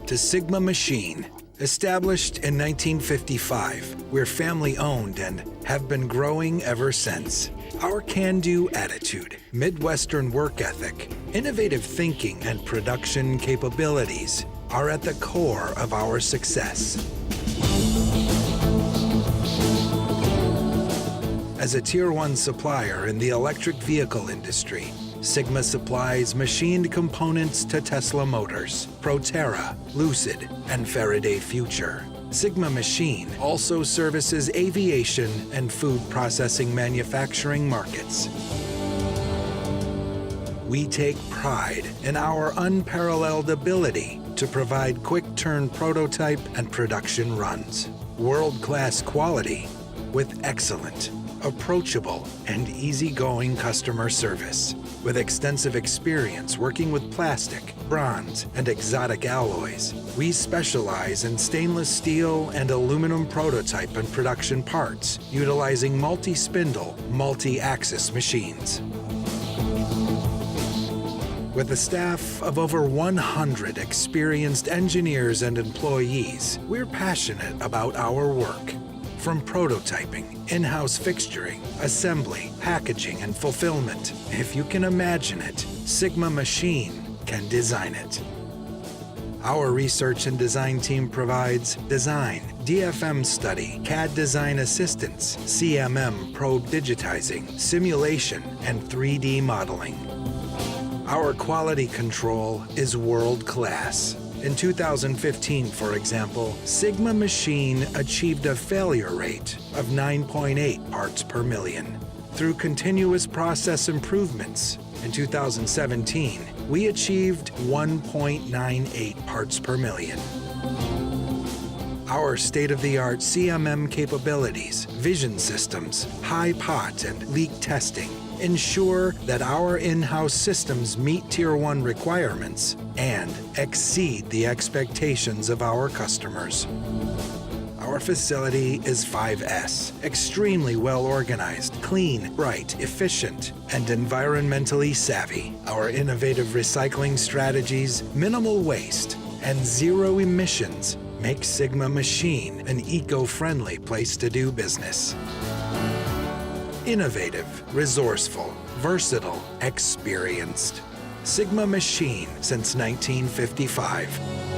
to Sigma Machine. Established in 1955, we're family-owned and have been growing ever since. Our can-do attitude, Midwestern work ethic, innovative thinking, and production capabilities are at the core of our success. As a Tier 1 supplier in the electric vehicle industry, Sigma supplies machined components to Tesla Motors, Proterra, Lucid, and Faraday Future. Sigma Machine also services aviation and food processing manufacturing markets. We take pride in our unparalleled ability to provide quick-turn prototype and production runs. World-class quality with excellent, approachable, and easygoing customer service. With extensive experience working with plastic, bronze, and exotic alloys, we specialize in stainless steel and aluminum prototype and production parts, utilizing multi-spindle, multi-axis machines. With a staff of over 100 experienced engineers and employees, we're passionate about our work. From prototyping, in-house fixturing, assembly, packaging, and fulfillment. If you can imagine it, Sigma Machine can design it. Our research and design team provides design, DFM study, CAD design assistance, CMM probe digitizing, simulation, and 3D modeling. Our quality control is world-class. In 2015, for example, Sigma Machine achieved a failure rate of 9.8 parts per million. Through continuous process improvements, in 2017, we achieved 1.98 parts per million. Our state-of-the-art CMM capabilities, vision systems, high pot and leak testing ensure that our in-house systems meet Tier 1 requirements and exceed the expectations of our customers. Our facility is 5S, extremely well organized, clean, bright, efficient, and environmentally savvy. Our innovative recycling strategies, minimal waste, and zero emissions make Sigma Machine an eco-friendly place to do business. Innovative, resourceful, versatile, experienced. Sigma Machine since 1955.